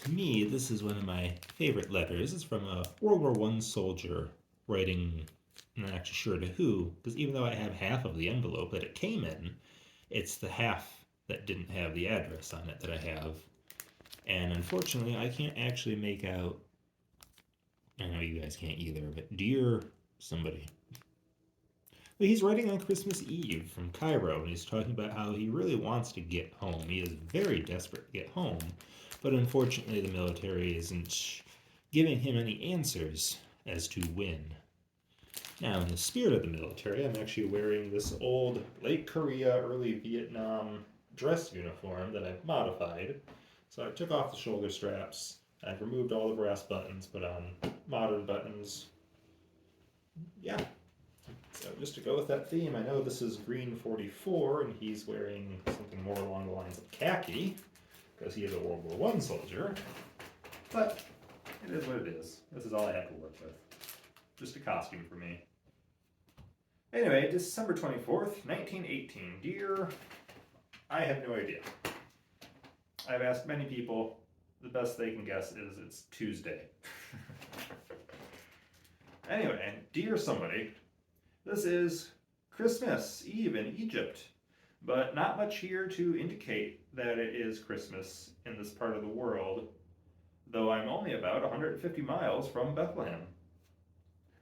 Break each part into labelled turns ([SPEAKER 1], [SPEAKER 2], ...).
[SPEAKER 1] To me, this is one of my favorite letters. It's from a World War I soldier writing, I'm not actually sure to who, because even though I have half of the envelope that it came in, it's the half that didn't have the address on it that I have. And unfortunately, I can't actually make out, I know you guys can't either, but dear somebody. But he's writing on Christmas Eve from Cairo, and he's talking about how he really wants to get home. He is very desperate to get home, but unfortunately, the military isn't giving him any answers as to when. Now, in the spirit of the military, I'm actually wearing this old late Korea, early Vietnam dress uniform that I've modified. So I took off the shoulder straps, I've removed all the brass buttons, put on modern buttons. Yeah, so just to go with that theme, I know this is Green 44, and he's wearing something more along the lines of khaki, because he is a World War I soldier. But it is what it is. This is all I have to work with. Just a costume for me. Anyway, December 24th, 1918. Dear, I have no idea. I've asked many people. The best they can guess is it's Tuesday. Anyway, dear somebody, this is Christmas Eve in Egypt, but not much here to indicate that it is Christmas in this part of the world, though I'm only about 150 miles from Bethlehem.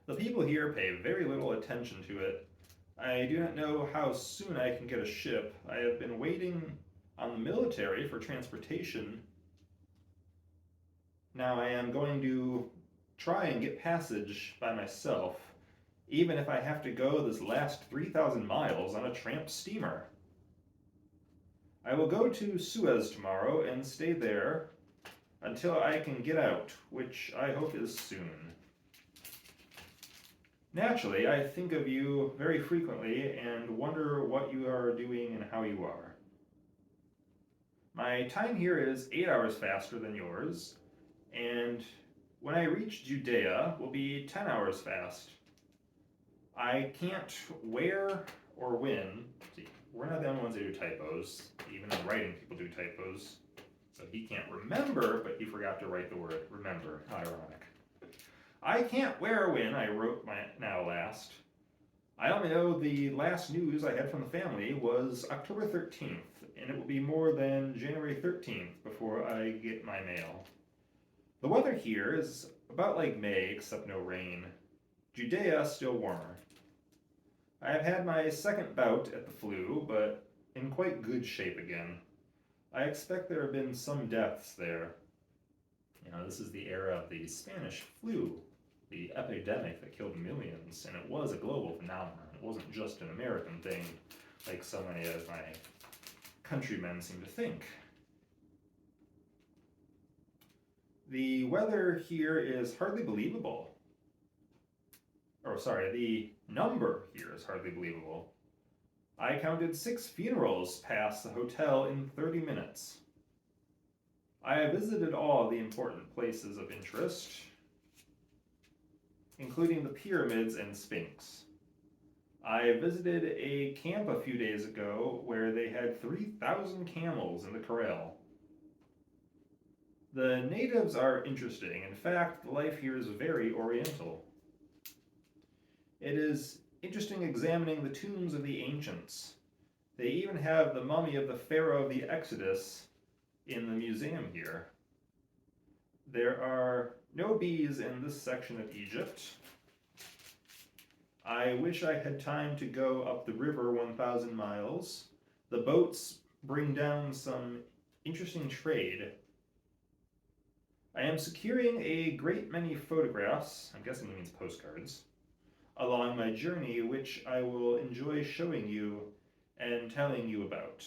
[SPEAKER 1] The people here pay very little attention to it. I do not know how soon I can get a ship. I have been waiting on the military for transportation. Now I am going to try and get passage by myself, even if I have to go this last 3,000 miles on a tramp steamer. I will go to Suez tomorrow and stay there until I can get out, which I hope is soon. Naturally, I think of you very frequently and wonder what you are doing and how you are. My time here is 8 hours faster than yours, and when I reach Judea will be 10 hours fast. I can't where or when. See, we're not the only ones that do typos. Even in writing, people do typos. So he can't remember, but he forgot to write the word remember. How ironic. I can't where or when I wrote my now last. I only know the last news I had from the family was October 13th, and it will be more than January 13th before I get my mail. The weather here is about like May, except no rain. Judea still warmer. I have had my second bout at the flu, but in quite good shape again. I expect there have been some deaths there. You know, this is the era of the Spanish flu, the epidemic that killed millions, and it was a global phenomenon. It wasn't just an American thing, like so many of my countrymen seem to think. The weather here is hardly believable. The number here is hardly believable. I counted 6 funerals past the hotel in 30 minutes. I have visited all the important places of interest, including the pyramids and Sphinx. I visited a camp a few days ago where they had 3,000 camels in the corral. The natives are interesting. In fact, life here is very oriental. It is interesting examining the tombs of the ancients. They even have the mummy of the Pharaoh of the Exodus in the museum here. There are no bees in this section of Egypt. I wish I had time to go up the river 1,000 miles. The boats bring down some interesting trade. I am securing a great many photographs, I'm guessing he means postcards, along my journey, which I will enjoy showing you and telling you about.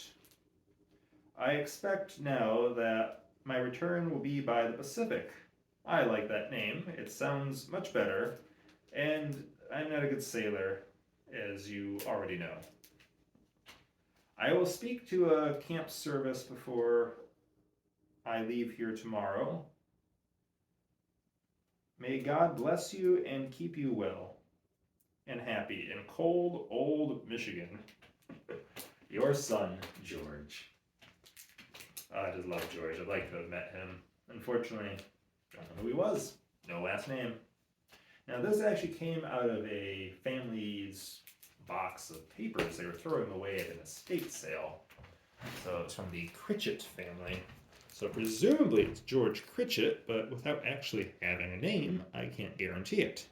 [SPEAKER 1] I expect now that my return will be by the Pacific. I like that name, it sounds much better, and I'm not a good sailor, as you already know. I will speak to a camp service before I leave here tomorrow. May God bless you and keep you well and happy in cold, old Michigan. Your son, George. I just love George. I'd like to have met him. Unfortunately, don't know who he was. No last name. Now, this actually came out of a family's box of papers they were throwing away at an estate sale. So it's from the Critchett family. So presumably it's George Critchett, but without actually having a name, I can't guarantee it.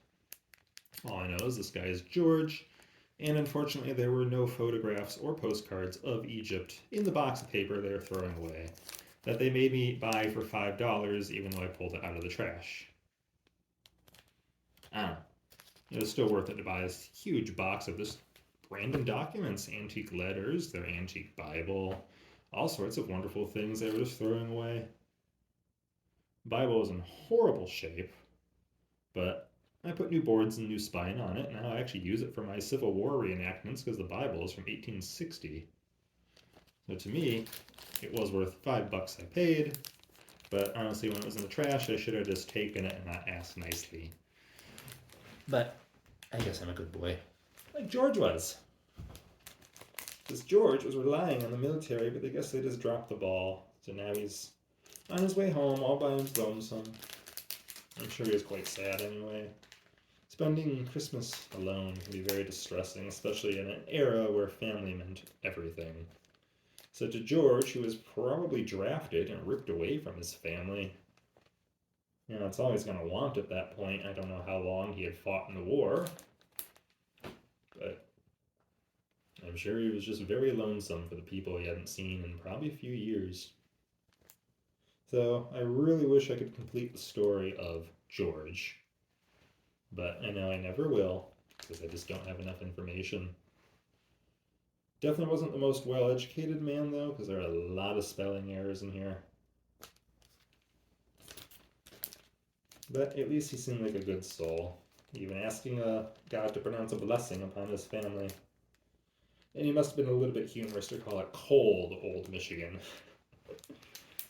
[SPEAKER 1] All I know is this guy is George, and unfortunately there were no photographs or postcards of Egypt in the box of paper they were throwing away that they made me buy for $5 even though I pulled it out of the trash. I don't know. It was still worth it to buy this huge box of just random documents, antique letters, their antique Bible, all sorts of wonderful things they were just throwing away. The Bible is in horrible shape, but I put new boards and new spine on it, and now I actually use it for my Civil War reenactments because the Bible is from 1860. So to me, it was worth $5 I paid, but honestly, when it was in the trash, I should have just taken it and not asked nicely. But I guess I'm a good boy. Like George was. Because George was relying on the military, but I guess they just dropped the ball. So now he's on his way home all by his lonesome. I'm sure he was quite sad anyway. Spending Christmas alone can be very distressing, especially in an era where family meant everything. So to George, who was probably drafted and ripped away from his family, you know, it's all he's going to want at that point. I don't know how long he had fought in the war, but I'm sure he was just very lonesome for the people he hadn't seen in probably a few years. So I really wish I could complete the story of George, but I know I never will because I just don't have enough information. Definitely wasn't the most well-educated man though, because there are a lot of spelling errors in here. But at least he seemed like a good soul, even asking God to pronounce a blessing upon his family. And he must have been a little bit humorous to call it cold, old Michigan.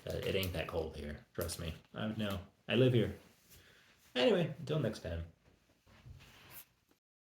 [SPEAKER 1] It ain't that cold here, trust me. I would know. I live here. Anyway, until next time.